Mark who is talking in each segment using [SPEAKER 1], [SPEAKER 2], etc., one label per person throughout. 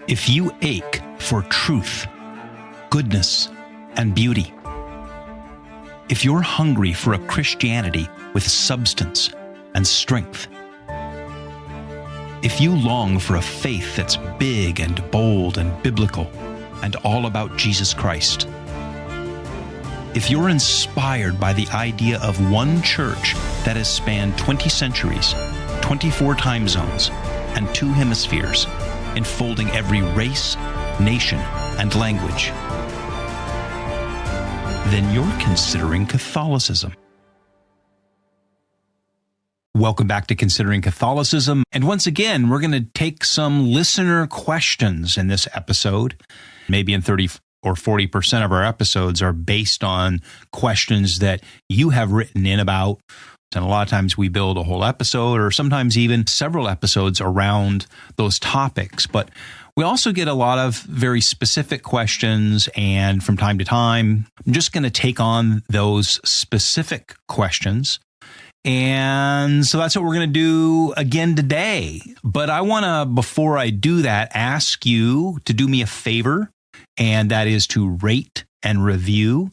[SPEAKER 1] If you ache for truth, goodness, and beauty, if you're hungry for a Christianity with substance and strength, if you long for a faith that's big and bold and biblical and all about Jesus Christ, if you're inspired by the idea of one church that has spanned 20 centuries, 24 time zones, and 2 hemispheres, enfolding every race, nation, and language, then you're considering Catholicism. Welcome back to Considering Catholicism. And once again, we're going to take some listener questions in this episode. Maybe in 30 or 40% of our episodes are based on questions that you have written in about. And a lot of times we build a whole episode or sometimes even several episodes around those topics. But we also get a lot of very specific questions, and from time to time, I'm just going to take on those specific questions. And so that's what we're going to do again today. But I want to, before I do that, ask you to do me a favor, and that is to rate and review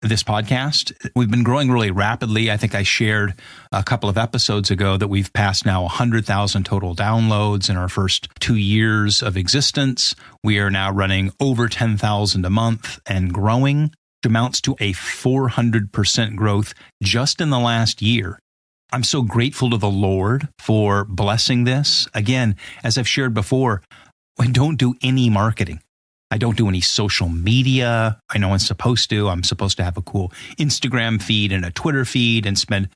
[SPEAKER 1] this podcast. We've been growing really rapidly. I think I shared a couple of episodes ago that we've passed now 100,000 total downloads in our first 2 years of existence. We are now running over 10,000 a month and growing, which amounts to a 400% growth just in the last year. I'm so grateful to the Lord for blessing this. Again, as I've shared before, I don't do any marketing. I don't do any social media. I know I'm supposed to. I'm supposed to have a cool Instagram feed and a Twitter feed and spend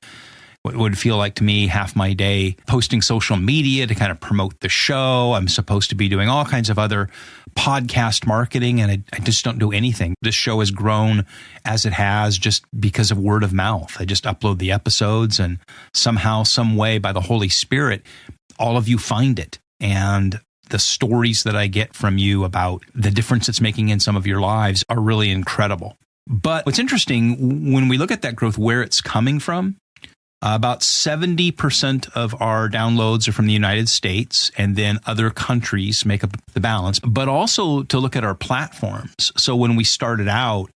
[SPEAKER 1] what would feel like to me half my day posting social media to kind of promote the show. I'm supposed to be doing all kinds of other podcast marketing, and I just don't do anything. This show has grown as it has just because of word of mouth. I just upload the episodes, and somehow, some way, by the Holy Spirit, all of you find it. And the stories that I get from you about the difference it's making in some of your lives are really incredible. But what's interesting, when we look at that growth, where it's coming from, about 70% of our downloads are from the United States, and then other countries make up the balance. But also to look at our platforms. So when we started out,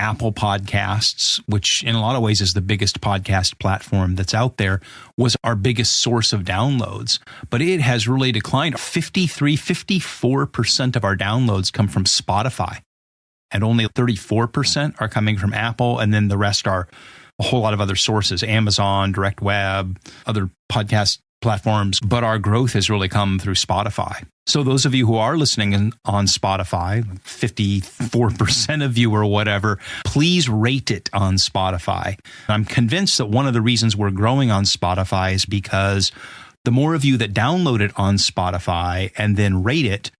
[SPEAKER 1] Apple Podcasts, which in a lot of ways is the biggest podcast platform that's out there, was our biggest source of downloads. But it has really declined. 54% of our downloads come from Spotify, and only 34% are coming from Apple. And then the rest are a whole lot of other sources, Amazon, Direct Web, other podcast platforms. But our growth has really come through Spotify. So those of you who are listening on Spotify, 54% of you or whatever, please rate it on Spotify. I'm convinced that one of the reasons we're growing on Spotify is because the more of you that download it on Spotify and then rate it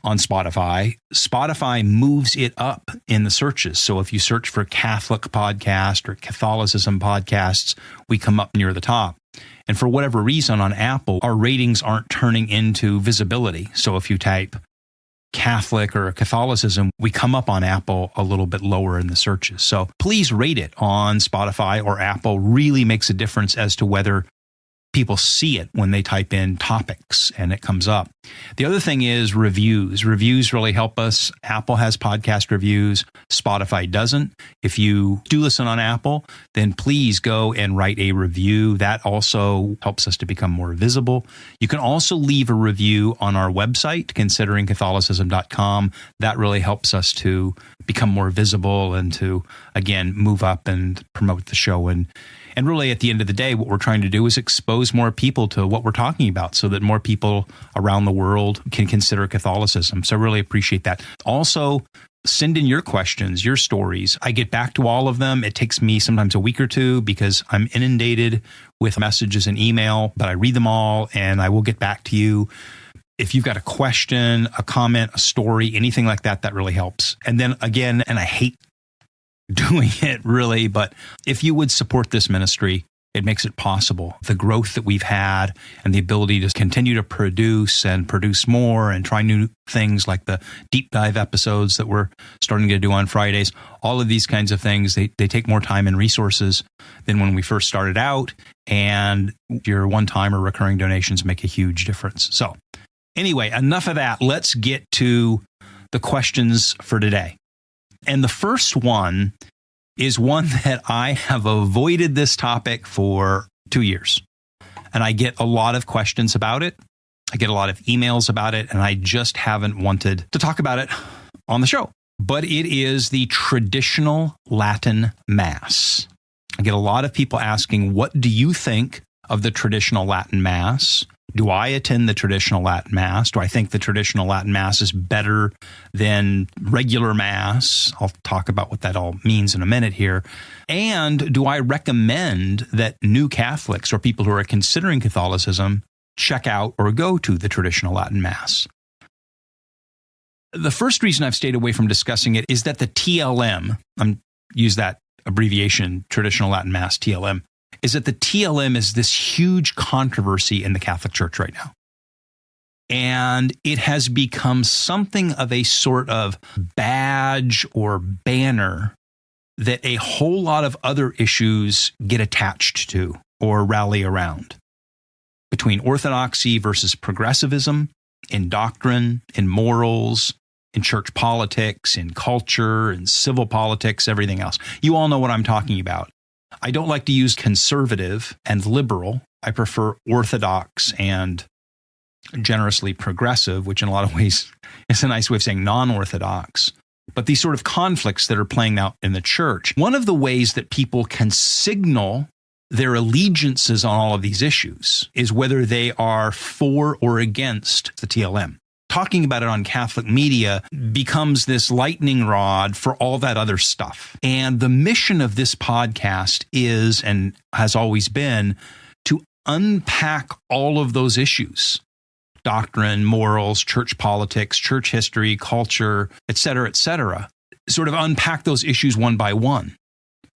[SPEAKER 1] on Spotify, Spotify moves it up in the searches. So if you search for Catholic podcast or Catholicism podcasts, we come up near the top. And for whatever reason on Apple, our ratings aren't turning into visibility. So if you type Catholic or Catholicism, we come up on Apple a little bit lower in the searches. So please rate it on Spotify or Apple. Really makes a difference as to whether people see it when they type in topics and it comes up. The other thing is reviews. Reviews really help us. Apple has podcast reviews. Spotify doesn't. If you do listen on Apple, then please go and write a review. That also helps us to become more visible. You can also leave a review on our website, consideringcatholicism.com. That really helps us to become more visible and to, again, move up and promote the show. And really, at the end of the day, what we're trying to do is expose more people to what we're talking about so that more people around the world can consider Catholicism. So I really appreciate that. Also, send in your questions, your stories. I get back to all of them. It takes me sometimes a week or two because I'm inundated with messages and email, but I read them all and I will get back to you. If you've got a question, a comment, a story, anything like that, that really helps. And then again, and I hate doing it really, but if you would support this ministry, it makes it possible. The growth that we've had and the ability to continue to produce and produce more and try new things like the deep dive episodes that we're starting to do on Fridays, all of these kinds of things, they take more time and resources than when we first started out. And your one-time or recurring donations make a huge difference. So Anyway, enough of that. Let's get to the questions for today. And the first one is one that I have avoided this topic for 2 years. And I get a lot of questions about it. I get a lot of emails about it, and I just haven't wanted to talk about it on the show. But it is the traditional Latin Mass. I get a lot of people asking, what do you think of the traditional Latin Mass? Do I attend the traditional Latin Mass? Do I think the traditional Latin Mass is better than regular Mass? I'll talk about what that all means in a minute here. And do I recommend that new Catholics or people who are considering Catholicism check out or go to the traditional Latin Mass? The first reason I've stayed away from discussing it is that the TLM, use that abbreviation, traditional Latin Mass, TLM, is that the TLM is this huge controversy in the Catholic Church right now. And it has become something of a sort of badge or banner that a whole lot of other issues get attached to or rally around. Between orthodoxy versus progressivism, in doctrine, in morals, in church politics, in culture, in civil politics, everything else. You all know what I'm talking about. I don't like to use conservative and liberal. I prefer orthodox and generously progressive, which in a lot of ways is a nice way of saying non-orthodox. But these sort of conflicts that are playing out in the church, one of the ways that people can signal their allegiances on all of these issues is whether they are for or against the TLM. Talking about it on Catholic media becomes this lightning rod for all that other stuff. And the mission of this podcast is, and has always been, to unpack all of those issues. Doctrine, morals, church politics, church history, culture, et cetera, sort of unpack those issues one by one.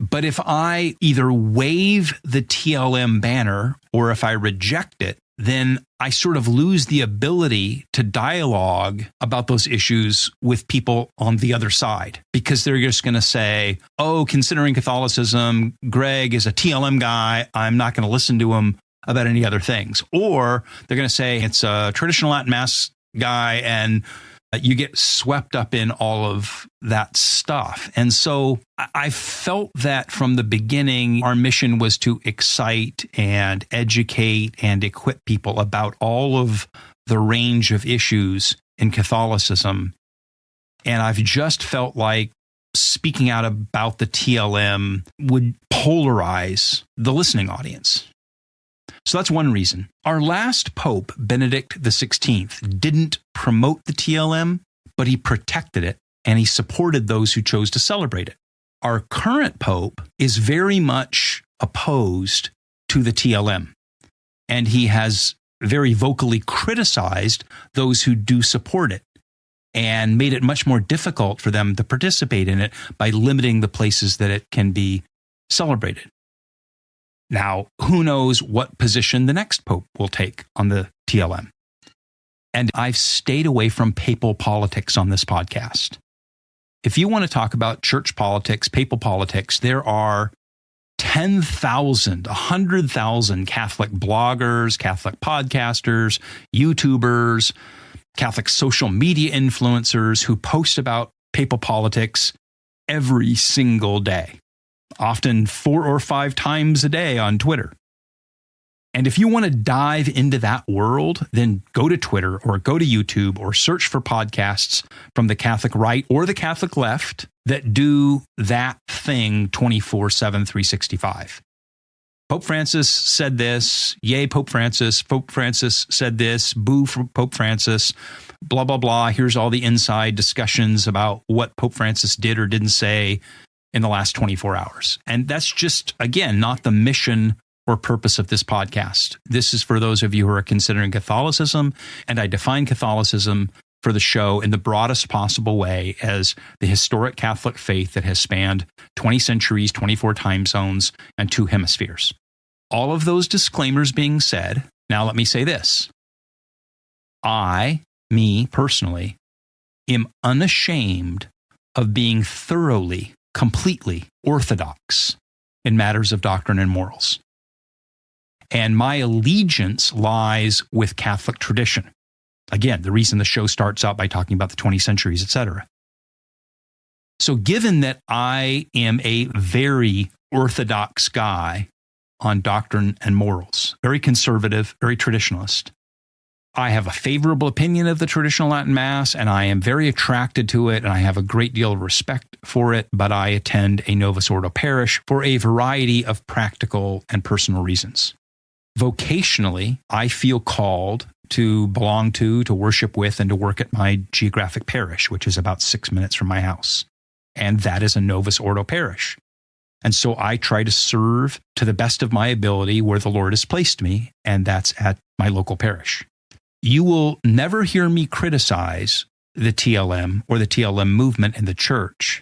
[SPEAKER 1] But if I either wave the TLM banner or if I reject it, then I sort of lose the ability to dialogue about those issues with people on the other side, because they're just going to say, oh, considering Catholicism, Greg is a TLM guy. I'm not going to listen to him about any other things. Or they're going to say it's a traditional Latin Mass guy, and you get swept up in all of that stuff. And so I felt that from the beginning, our mission was to excite and educate and equip people about all of the range of issues in Catholicism. And I've just felt like speaking out about the TLM would polarize the listening audience. So that's one reason. Our last Pope, Benedict XVI, didn't promote the TLM, but he protected it and he supported those who chose to celebrate it. Our current Pope is very much opposed to the TLM, and he has very vocally criticized those who do support it and made it much more difficult for them to participate in it by limiting the places that it can be celebrated. Now, who knows what position the next Pope will take on the TLM? And I've stayed away from papal politics on this podcast. If you want to talk about church politics, papal politics, there are 10,000, 100,000 Catholic bloggers, Catholic podcasters, YouTubers, Catholic social media influencers who post about papal politics every single day. Often 4 or 5 times a day on Twitter. And if you want to dive into that world, then go to Twitter or go to YouTube or search for podcasts from the Catholic right or the Catholic left that do that thing 24/7, 365. Pope Francis said this, yay Pope Francis said this, boo for Pope Francis, blah, blah, blah. Here's all the inside discussions about what Pope Francis did or didn't say in the last 24 hours. And that's just, again, not the mission or purpose of this podcast. This is for those of you who are considering Catholicism, and I define Catholicism for the show in the broadest possible way as the historic Catholic faith that has spanned 20 centuries, 24 time zones, and 2 hemispheres. All of those disclaimers being said, now let me say this. Me personally, am unashamed of being thoroughly, completely orthodox in matters of doctrine and morals. And my allegiance lies with Catholic tradition. Again, the reason the show starts out by talking about the 20 centuries, etc. So given that I am a very orthodox guy on doctrine and morals, very conservative, very traditionalist, I have a favorable opinion of the traditional Latin Mass, and I am very attracted to it, and I have a great deal of respect for it, but I attend a Novus Ordo parish for a variety of practical and personal reasons. Vocationally, I feel called to belong to worship with, and to work at my geographic parish, which is about 6 minutes from my house. And that is a Novus Ordo parish. And so I try to serve to the best of my ability where the Lord has placed me, and that's at my local parish. You will never hear me criticize the TLM or the TLM movement in the church.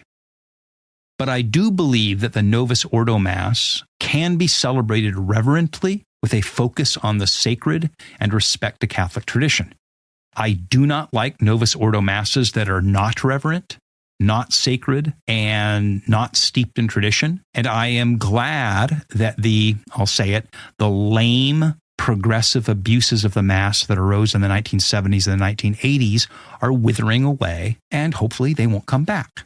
[SPEAKER 1] But I do believe that the Novus Ordo Mass can be celebrated reverently with a focus on the sacred and respect to Catholic tradition. I do not like Novus Ordo Masses that are not reverent, not sacred, and not steeped in tradition. And I am glad that I'll say it, the lame, progressive abuses of the Mass that arose in the 1970s and the 1980s are withering away, and hopefully they won't come back.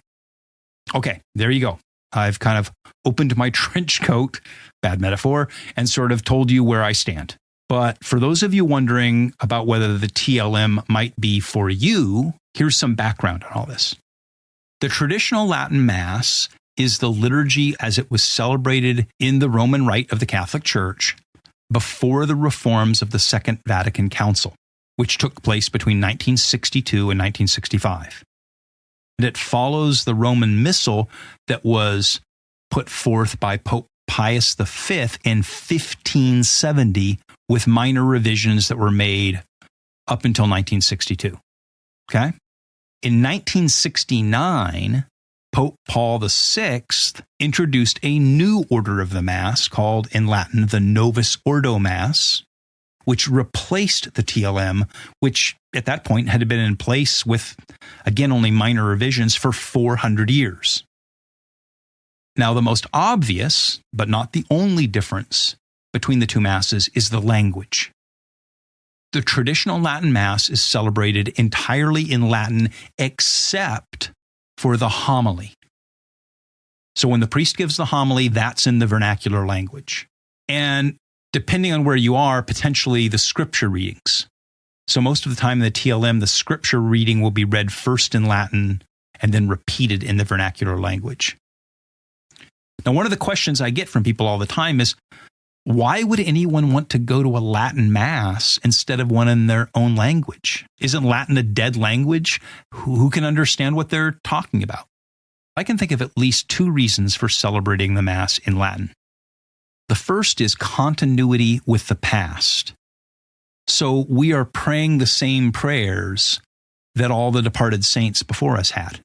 [SPEAKER 1] Okay, there you go. I've kind of opened my trench coat, bad metaphor, and sort of told you where I stand. But for those of you wondering about whether the TLM might be for you, here's some background on all this. The traditional Latin Mass is the liturgy as it was celebrated in the Roman Rite of the Catholic Church before the reforms of the Second Vatican Council, which took place between 1962 and 1965. And it follows the Roman Missal that was put forth by Pope Pius V in 1570 with minor revisions that were made up until 1962. Okay? In 1969, Pope Paul VI introduced a new order of the Mass called in Latin the Novus Ordo Mass, which replaced the TLM, which at that point had been in place with, again, only minor revisions for 400 years. Now, the most obvious, but not the only difference between the two Masses is the language. The traditional Latin Mass is celebrated entirely in Latin except for the homily. So when the priest gives the homily, that's in the vernacular language. And depending on where you are, potentially the scripture readings. So most of the time in the TLM, the scripture reading will be read first in Latin and then repeated in the vernacular language. Now, one of the questions I get from people all the time is, why would anyone want to go to a Latin Mass instead of one in their own language? Isn't Latin a dead language? Who can understand what they're talking about? I can think of at least two reasons for celebrating the Mass in Latin. The first is continuity with the past. So we are praying the same prayers that all the departed saints before us had.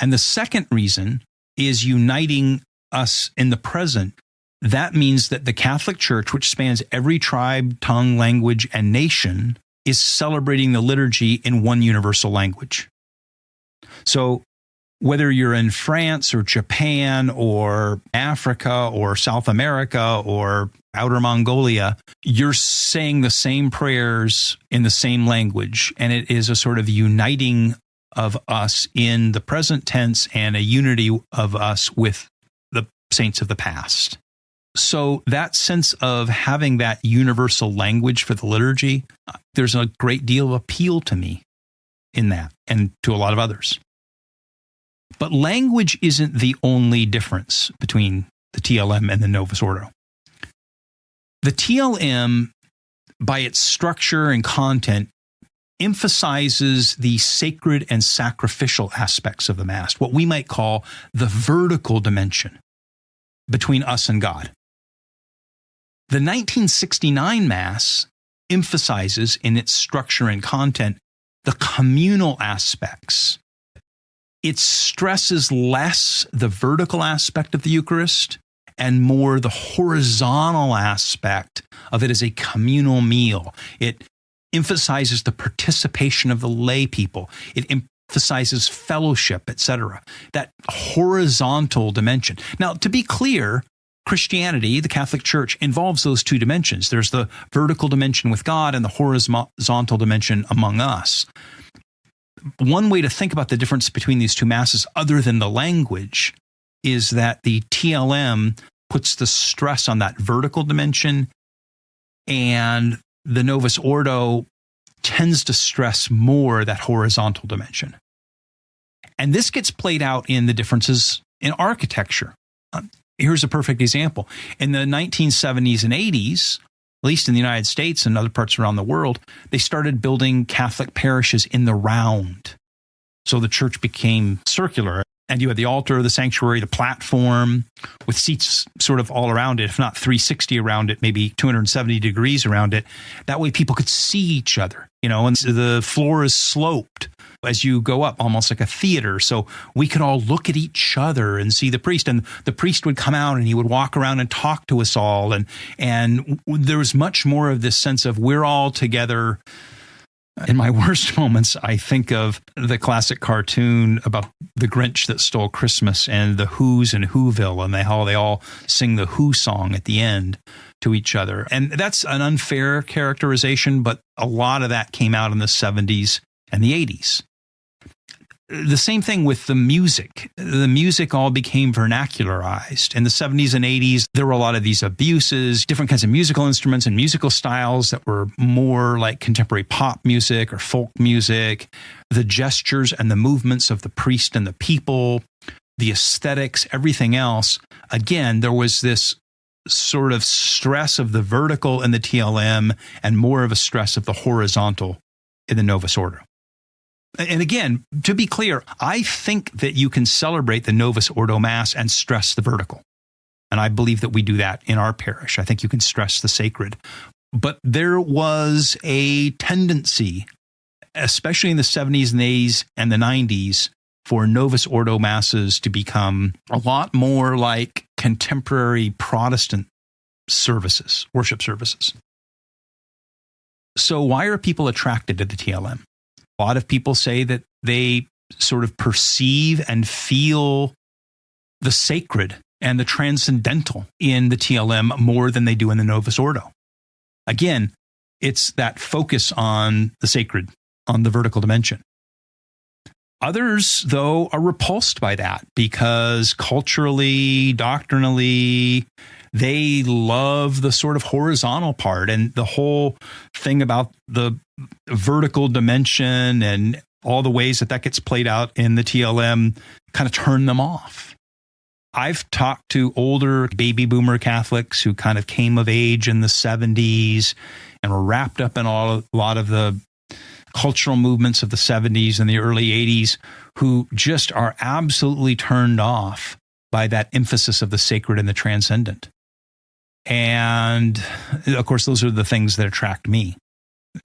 [SPEAKER 1] And the second reason is uniting us in the present. That means that the Catholic Church, which spans every tribe, tongue, language, and nation, is celebrating the liturgy in one universal language. So whether you're in France or Japan or Africa or South America or outer Mongolia, you're saying the same prayers in the same language, and it is a sort of uniting of us in the present tense and a unity of us with the saints of the past. So that sense of having that universal language for the liturgy, there's a great deal of appeal to me in that and to a lot of others. But language isn't the only difference between the TLM and the Novus Ordo. The TLM, by its structure and content, emphasizes the sacred and sacrificial aspects of the Mass, what we might call the vertical dimension between us and God. The 1969 Mass emphasizes in its structure and content the communal aspects. It stresses less the vertical aspect of the Eucharist and more the horizontal aspect of it as a communal meal. It emphasizes the participation of the lay people. It emphasizes fellowship, etc. That horizontal dimension. Now, to be clear, Christianity, the Catholic Church, involves those two dimensions. There's the vertical dimension with God and the horizontal dimension among us. One way to think about the difference between these two masses, other than the language, is that the TLM puts the stress on that vertical dimension, and the Novus Ordo tends to stress more that horizontal dimension. And this gets played out in the differences in architecture. Here's a perfect example. In the 1970s and 80s, at least in the United States and other parts around the world, they started building Catholic parishes in the round. So the church became circular, and you had the altar, the sanctuary, the platform, with seats sort of all around it, if not 360 around it, maybe 270 degrees around it. That way people could see each other, and the floor is sloped as you go up, almost like a theater. So we could all look at each other and see the priest, and the priest would come out and he would walk around and talk to us all. And there was much more of this sense of we're all together. In my worst moments, I think of the classic cartoon about the Grinch that stole Christmas and the Who's in Whoville, and they all sing the Who song at the end to each other. And that's an unfair characterization, but a lot of that came out in the 70s and the 80s. The same thing with the music. The music all became vernacularized. In the 70s and 80s, there were a lot of these abuses, different kinds of musical instruments and musical styles that were more like contemporary pop music or folk music. The gestures and the movements of the priest and the people, the aesthetics, everything else. Again, there was this sort of stress of the vertical in the TLM and more of a stress of the horizontal in the Novus Ordo. And again, to be clear, I think that you can celebrate the Novus Ordo Mass and stress the vertical. And I believe that we do that in our parish. I think you can stress the sacred. But there was a tendency, especially in the 70s and 80s and the 90s, for Novus Ordo Masses to become a lot more like contemporary Protestant services, worship services. So why are people attracted to the TLM? A lot of people say that they sort of perceive and feel the sacred and the transcendental in the TLM more than they do in the Novus Ordo. Again, it's that focus on the sacred, on the vertical dimension. Others, though, are repulsed by that because culturally, doctrinally, they love the sort of horizontal part, and the whole thing about the vertical dimension and all the ways that gets played out in the TLM kind of turn them off. I've talked to older baby boomer Catholics who kind of came of age in the 70s and were wrapped up in a lot of the cultural movements of the 70s and the early 80s, who just are absolutely turned off by that emphasis of the sacred and the transcendent. And of course, those are the things that attract me.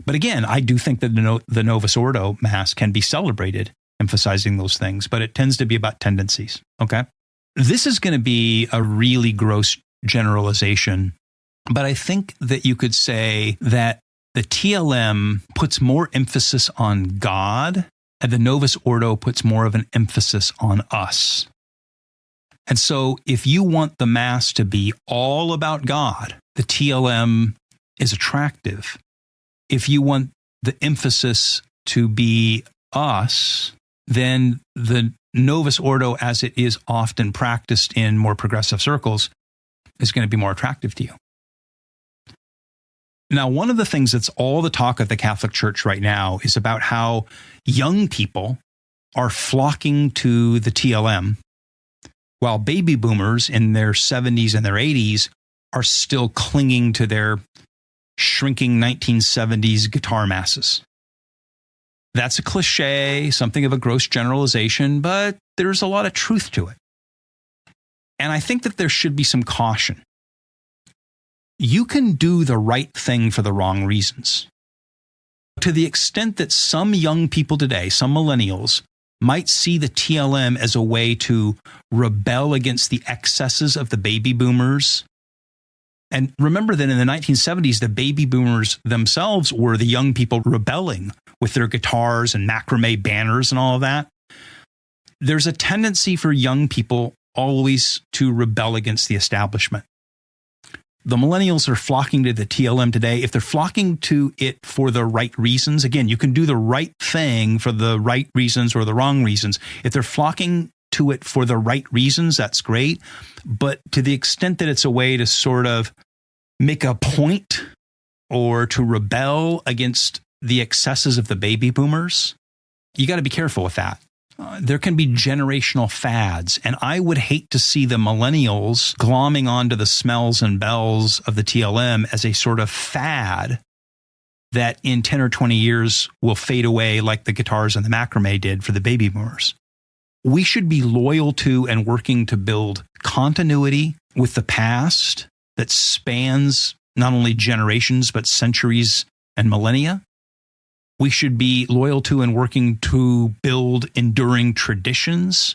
[SPEAKER 1] But again, I do think that the Novus Ordo Mass can be celebrated, emphasizing those things, but it tends to be about tendencies. Okay. This is going to be a really gross generalization, but I think that you could say that the TLM puts more emphasis on God, and the Novus Ordo puts more of an emphasis on us. And so if you want the Mass to be all about God, the TLM is attractive. If you want the emphasis to be us, then the Novus Ordo, as it is often practiced in more progressive circles, is going to be more attractive to you. Now, one of the things that's all the talk of the Catholic Church right now is about how young people are flocking to the TLM, while baby boomers in their 70s and their 80s are still clinging to their shrinking 1970s guitar masses. That's a cliche, something of a gross generalization, but there's a lot of truth to it. And I think that there should be some caution. You can do the right thing for the wrong reasons. To the extent that some young people today, some millennials, might see the TLM as a way to rebel against the excesses of the baby boomers. And remember that in the 1970s, the baby boomers themselves were the young people rebelling with their guitars and macrame banners and all of that. There's a tendency for young people always to rebel against the establishment. the millennials are flocking to the TLM today. If they're flocking to it for the right reasons, again, you can do the right thing for the right reasons or the wrong reasons. If they're flocking to it for the right reasons, that's great. But to the extent that it's a way to sort of make a point or to rebel against the excesses of the baby boomers, you got to be careful with that. There can be generational fads, and I would hate to see the millennials glomming onto the smells and bells of the TLM as a sort of fad that in 10 or 20 years will fade away like the guitars and the macrame did for the baby boomers. We should be loyal to and working to build continuity with the past that spans not only generations, but centuries and millennia. We should be loyal to and working to build enduring traditions.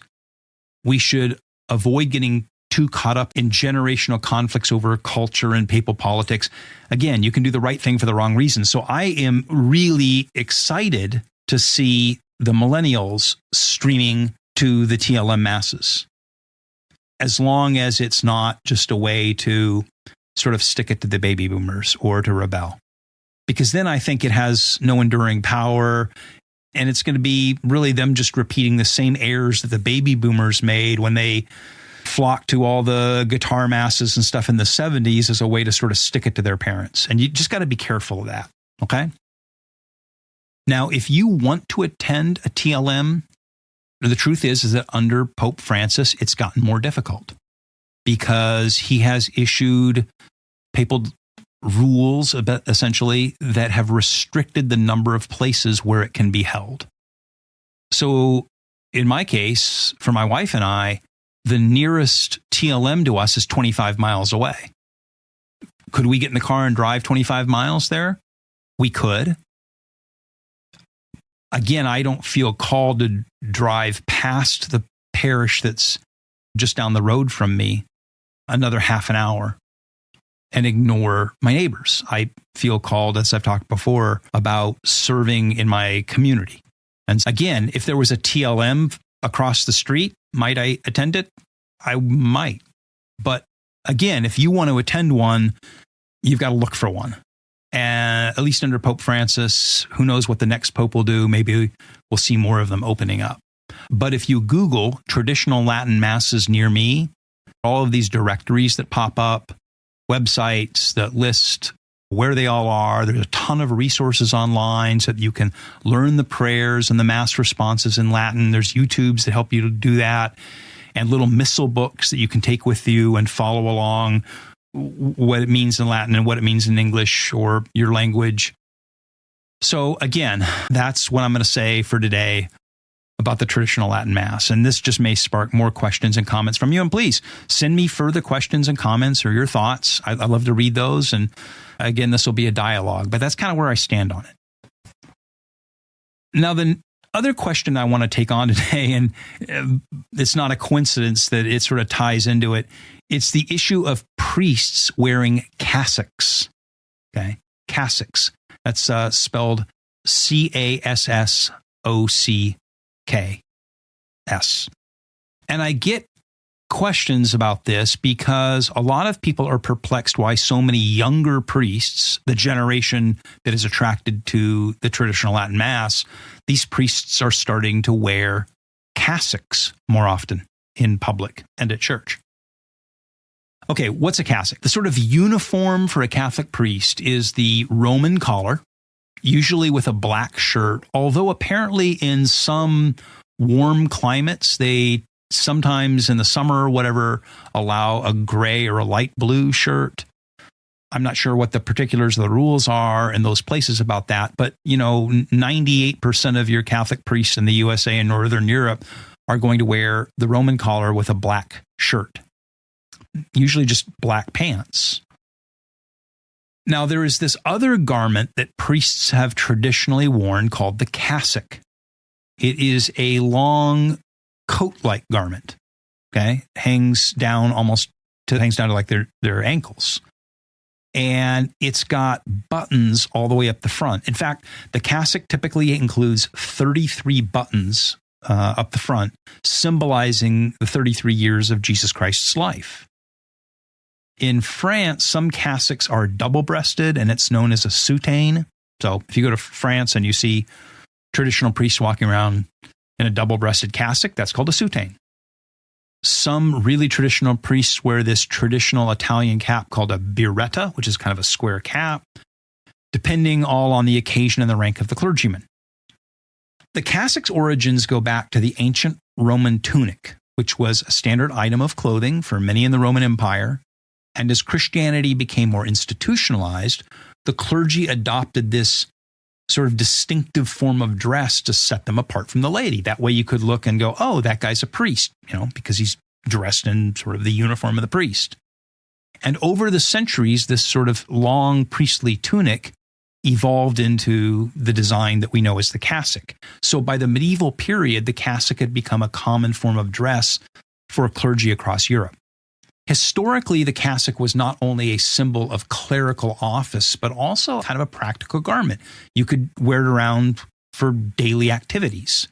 [SPEAKER 1] We should avoid getting too caught up in generational conflicts over culture and papal politics. Again, you can do the right thing for the wrong reasons. So I am really excited to see the millennials streaming to the TLM masses, as long as it's not just a way to sort of stick it to the baby boomers or to rebel. Because then I think it has no enduring power, and it's going to be really them just repeating the same errors that the baby boomers made when they flocked to all the guitar masses and stuff in the 70s as a way to sort of stick it to their parents. And you just got to be careful of that, okay? Now, if you want to attend a TLM, the truth is that under Pope Francis, it's gotten more difficult because he has issued papal rules, essentially, that have restricted the number of places where it can be held. So in my case, for my wife and I, the nearest TLM to us is 25 miles away. Could we get in the car and drive 25 miles there? We could. Again, I don't feel called to drive past the parish that's just down the road from me another half an hour and ignore my neighbors. I feel called, as I've talked before, about serving in my community. And again, if there was a TLM across the street, might I attend it? I might. But again, if you want to attend one, you've got to look for one. And at least under Pope Francis, who knows what the next pope will do? Maybe we'll see more of them opening up. But if you Google traditional Latin masses near me, all of these directories that pop up, websites that list where they all are. There's a ton of resources online so that you can learn the prayers and the mass responses in Latin. There's YouTubes that help you to do that, and little missal books that you can take with you and follow along what it means in Latin and what it means in English or your language. So again, that's what I'm going to say for today about the traditional Latin Mass. And this just may spark more questions and comments from you. And please send me further questions and comments or your thoughts. I love to read those. And again, this will be a dialogue, but that's kind of where I stand on it. Now, the other question I want to take on today, and it's not a coincidence that it sort of ties into it, it's the issue of priests wearing cassocks. Okay, cassocks. That's spelled Cassocks. And I get questions about this because a lot of people are perplexed why so many younger priests, the generation that is attracted to the traditional Latin Mass, these priests are starting to wear cassocks more often in public and at church. Okay, what's a cassock? The sort of uniform for a Catholic priest is the Roman collar, usually with a black shirt, although apparently in some warm climates, they sometimes in the summer or whatever allow a gray or a light blue shirt. I'm not sure what the particulars of the rules are in those places about that, but 98% of your Catholic priests in the USA and Northern Europe are going to wear the Roman collar with a black shirt, usually just black pants. Now, there is this other garment that priests have traditionally worn called the cassock. It is a long coat-like garment, okay? Hangs down to like their ankles. And it's got buttons all the way up the front. In fact, the cassock typically includes 33 buttons up the front, symbolizing the 33 years of Jesus Christ's life. In France, some cassocks are double-breasted, and it's known as a soutane. So if you go to France and you see traditional priests walking around in a double-breasted cassock, that's called a soutane. Some really traditional priests wear this traditional Italian cap called a biretta, which is kind of a square cap, depending all on the occasion and the rank of the clergyman. The cassock's origins go back to the ancient Roman tunic, which was a standard item of clothing for many in the Roman Empire. And as Christianity became more institutionalized, the clergy adopted this sort of distinctive form of dress to set them apart from the laity. That way you could look and go, oh, that guy's a priest, because he's dressed in sort of the uniform of the priest. And over the centuries, this sort of long priestly tunic evolved into the design that we know as the cassock. So by the medieval period, the cassock had become a common form of dress for clergy across Europe. Historically, the cassock was not only a symbol of clerical office, but also kind of a practical garment. You could wear it around for daily activities.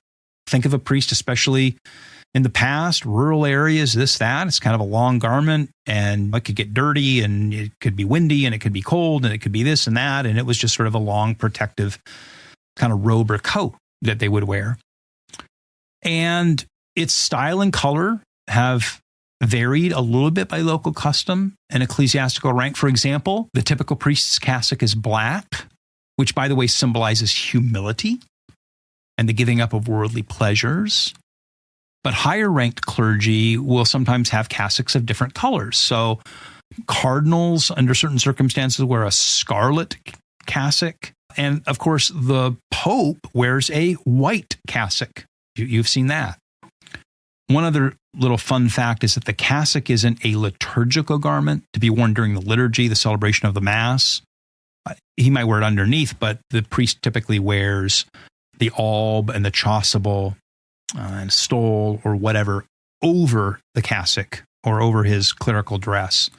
[SPEAKER 1] Think of a priest, especially in the past, rural areas, this, that. It's kind of a long garment, and it could get dirty, and it could be windy, and it could be cold, and it could be this and that. And it was just sort of a long, protective kind of robe or coat that they would wear. And its style and color have varied a little bit by local custom and ecclesiastical rank. For example, the typical priest's cassock is black, which, by the way, symbolizes humility and the giving up of worldly pleasures. But higher ranked clergy will sometimes have cassocks of different colors. So cardinals, under certain circumstances, wear a scarlet cassock. And of course, the Pope wears a white cassock. You've seen that. One other little fun fact is that the cassock isn't a liturgical garment to be worn during the liturgy, the celebration of the Mass. He might wear it underneath, but the priest typically wears the alb and the chasuble and stole or whatever over the cassock or over his clerical dress.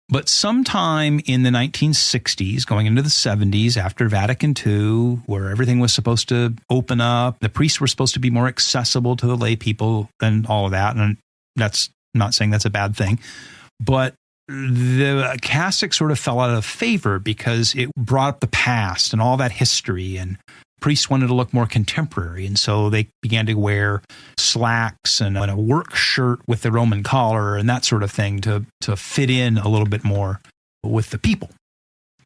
[SPEAKER 1] But sometime in the 1960s, going into the 70s, after Vatican II, where everything was supposed to open up, the priests were supposed to be more accessible to the lay people and all of that. And that's not saying that's a bad thing. But the cassock sort of fell out of favor because it brought up the past and all that history, and priests wanted to look more contemporary. And so they began to wear slacks and a work shirt with the Roman collar and that sort of thing to fit in a little bit more with the people.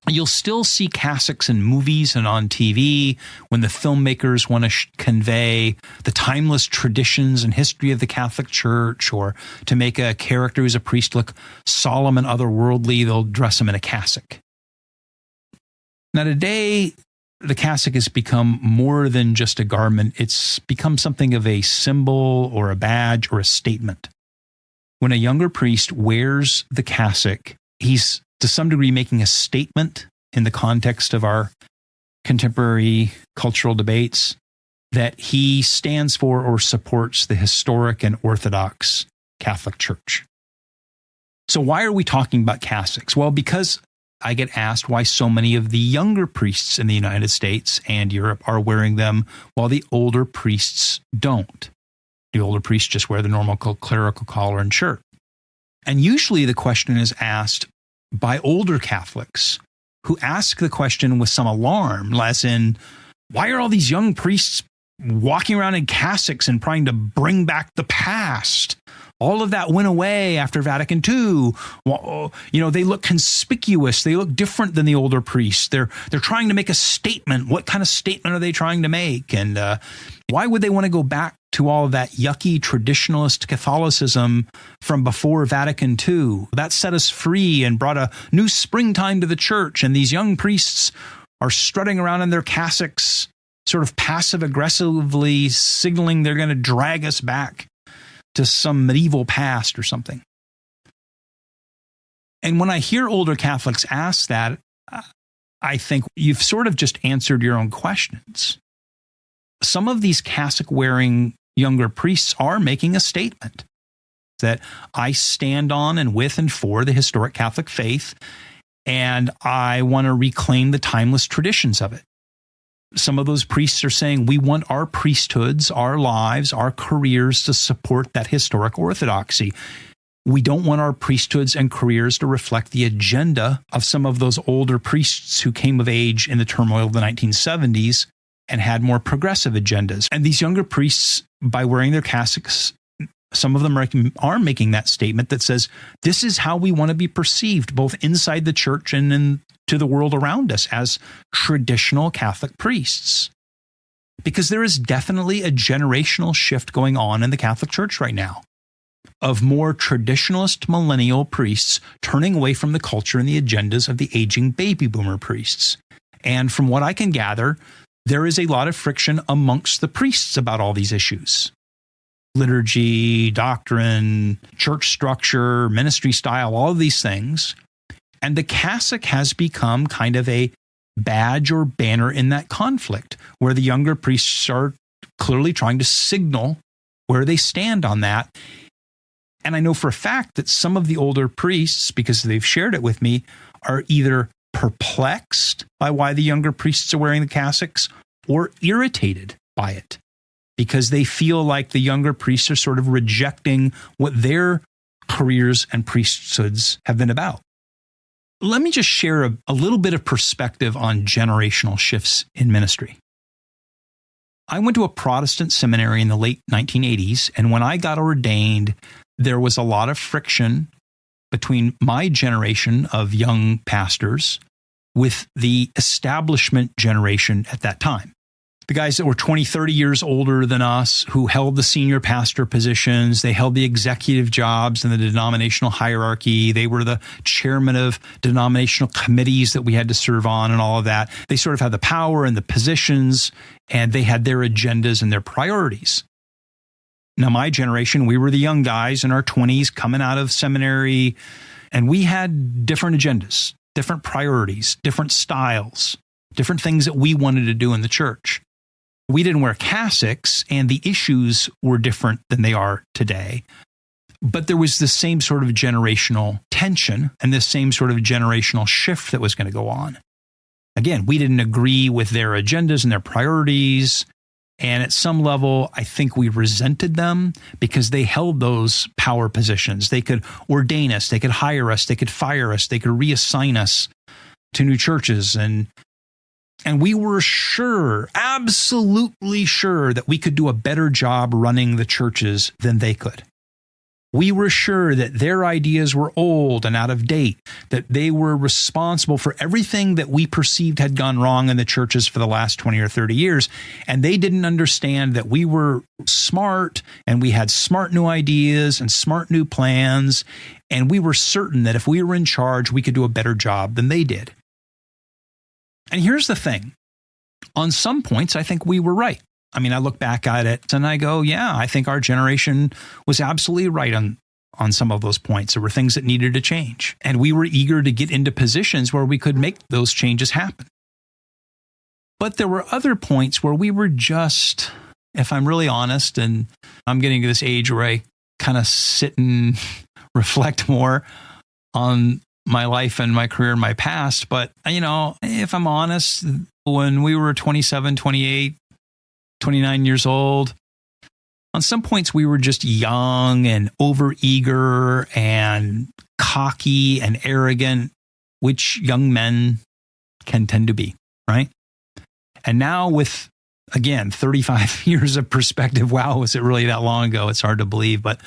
[SPEAKER 1] You'll still see cassocks in movies and on TV when the filmmakers want to convey the timeless traditions and history of the Catholic Church, or to make a character who's a priest look solemn and otherworldly, they'll dress him in a cassock. Now today, the cassock has become more than just a garment. It's become something of a symbol or a badge or a statement. When a younger priest wears the cassock, he's to some degree making a statement in the context of our contemporary cultural debates that he stands for or supports the historic and orthodox Catholic Church. So why are we talking about cassocks? Well, because I get asked why so many of the younger priests in the United States and Europe are wearing them while the older priests don't. The older priests just wear the normal clerical collar and shirt. And usually the question is asked by older Catholics who ask the question with some alarm, as in, why are all these young priests walking around in cassocks and trying to bring back the past? All of that went away after Vatican II. Well, they look conspicuous. They look different than the older priests. They're trying to make a statement. What kind of statement are they trying to make? And why would they want to go back to all of that yucky traditionalist Catholicism from before Vatican II? That set us free and brought a new springtime to the church. And these young priests are strutting around in their cassocks, sort of passive-aggressively signaling they're going to drag us back to some medieval past or something. And when I hear older Catholics ask that, I think you've sort of just answered your own questions. Some of these cassock-wearing younger priests are making a statement that I stand on and with and for the historic Catholic faith, and I want to reclaim the timeless traditions of it. Some of those priests are saying we want our priesthoods, our lives, our careers to support that historic orthodoxy. We don't want our priesthoods and careers to reflect the agenda of some of those older priests who came of age in the turmoil of the 1970s and had more progressive agendas. And these younger priests, by wearing their cassocks, some of them are making that statement that says, this is how we want to be perceived, both inside the church and into the world around us as traditional Catholic priests. Because there is definitely a generational shift going on in the Catholic Church right now of more traditionalist millennial priests turning away from the culture and the agendas of the aging baby boomer priests. And from what I can gather, there is a lot of friction amongst the priests about all these issues. Liturgy, doctrine, church structure, ministry style, all of these things. And the cassock has become kind of a badge or banner in that conflict, where the younger priests are clearly trying to signal where they stand on that. And I know for a fact that some of the older priests, because they've shared it with me, are either perplexed by why the younger priests are wearing the cassocks or irritated by it, because they feel like the younger priests are sort of rejecting what their careers and priesthoods have been about. Let me just share a little bit of perspective on generational shifts in ministry. I went to a Protestant seminary in the late 1980s, and when I got ordained, there was a lot of friction between my generation of young pastors with the establishment generation at that time. The guys that were 20, 30 years older than us, who held the senior pastor positions, they held the executive jobs in the denominational hierarchy. They were the chairman of denominational committees that we had to serve on and all of that. They sort of had the power and the positions, and they had their agendas and their priorities. Now, my generation, we were the young guys in our 20s coming out of seminary, and we had different agendas, different priorities, different styles, different things that we wanted to do in the church. We didn't wear cassocks, and the issues were different than they are today. But there was the same sort of generational tension and this same sort of generational shift that was going to go on. Again, we didn't agree with their agendas and their priorities. And at some level, I think we resented them because they held those power positions. They could ordain us, they could hire us, they could fire us, they could reassign us to new churches. And we were sure, absolutely sure, that we could do a better job running the churches than they could. We were sure that their ideas were old and out of date, that they were responsible for everything that we perceived had gone wrong in the churches for the last 20 or 30 years. And they didn't understand that we were smart and we had smart new ideas and smart new plans. And we were certain that if we were in charge, we could do a better job than they did. And here's the thing. On some points, I think we were right. I mean, I look back at it and I go, yeah, I think our generation was absolutely right on some of those points. There were things that needed to change. And we were eager to get into positions where we could make those changes happen. But there were other points where we were just, if I'm really honest, and I'm getting to this age where I kind of sit and reflect more on my life and my career and my past. But, you know, if I'm honest, when we were 27, 28, 29 years old, on some points we were just young and overeager and cocky and arrogant, which young men can tend to be, right? And now with, again, 35 years of perspective, wow, was it really that long ago? It's hard to believe, but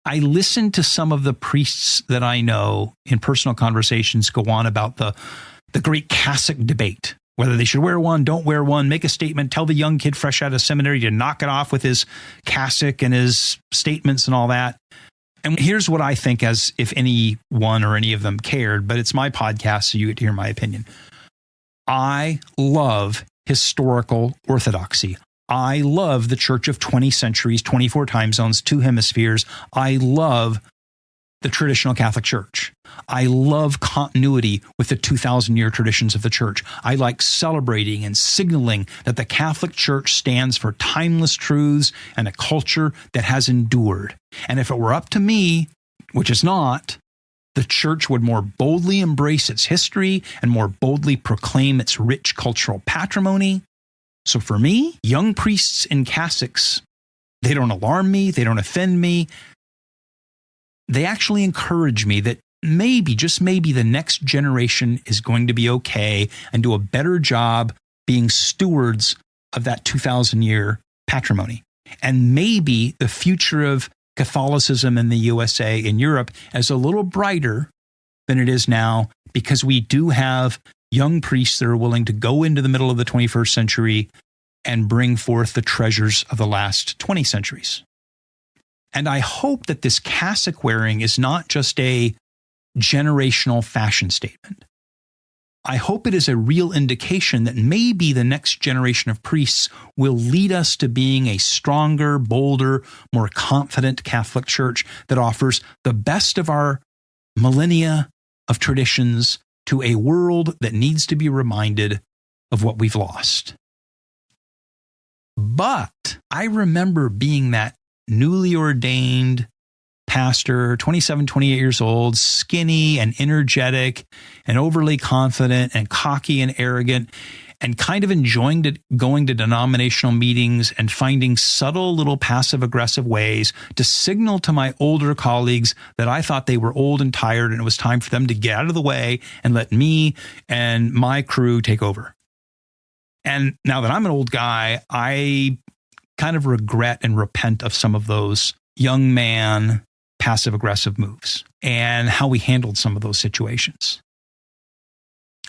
[SPEAKER 1] I listen to some of the priests that I know in personal conversations go on about the great cassock debate, whether they should wear one, don't wear one, make a statement, tell the young kid fresh out of seminary to knock it off with his cassock and his statements and all that. And here's what I think, as if anyone or any of them cared, but it's my podcast, so you get to hear my opinion. I love historical orthodoxy. I love the church of 20 centuries, 24 time zones, 2 hemispheres. I love the traditional Catholic Church. I love continuity with the 2,000-year traditions of the church. I like celebrating and signaling that the Catholic Church stands for timeless truths and a culture that has endured. And if it were up to me, which it's not, the church would more boldly embrace its history and more boldly proclaim its rich cultural patrimony. So for me, young priests in cassocks, they don't alarm me, they don't offend me. they actually encourage me that maybe, just maybe, the next generation is going to be okay and do a better job being stewards of that 2,000-year patrimony. And maybe the future of Catholicism in the USA and Europe is a little brighter than it is now, because we do have young priests that are willing to go into the middle of the 21st century and bring forth the treasures of the last 20 centuries. And I hope that this cassock wearing is not just a generational fashion statement. I hope it is a real indication that maybe the next generation of priests will lead us to being a stronger, bolder, more confident Catholic Church that offers the best of our millennia of traditions to a world that needs to be reminded of what we've lost. But I remember being that newly ordained pastor, 27, 28 years old, skinny and energetic and overly confident and cocky and arrogant, and kind of enjoying going to denominational meetings and finding subtle little passive-aggressive ways to signal to my older colleagues that I thought they were old and tired and it was time for them to get out of the way and let me and my crew take over. And now that I'm an old guy, I kind of regret and repent of some of those young man passive-aggressive moves and how we handled some of those situations.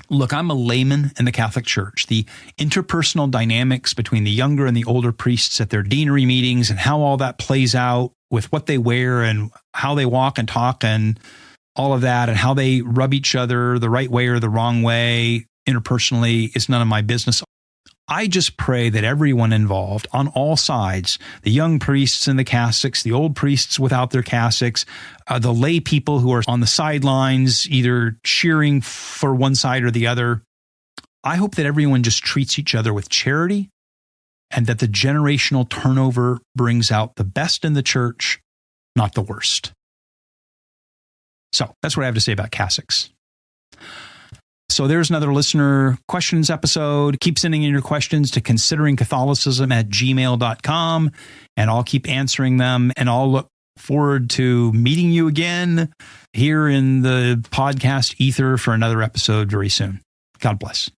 [SPEAKER 1] Look, I'm a layman in the Catholic Church. The interpersonal dynamics between the younger and the older priests at their deanery meetings and how all that plays out with what they wear and how they walk and talk and all of that, and how they rub each other the right way or the wrong way interpersonally is none of my business. I just pray that everyone involved on all sides, the young priests and the cassocks, the old priests without their cassocks, the lay people who are on the sidelines, either cheering for one side or the other, I hope that everyone just treats each other with charity, and that the generational turnover brings out the best in the church, not the worst. So that's what I have to say about cassocks. So there's another listener questions episode. Keep sending in your questions to consideringcatholicism@gmail.com, and I'll keep answering them. And I'll look forward to meeting you again here in the podcast ether for another episode very soon. God bless.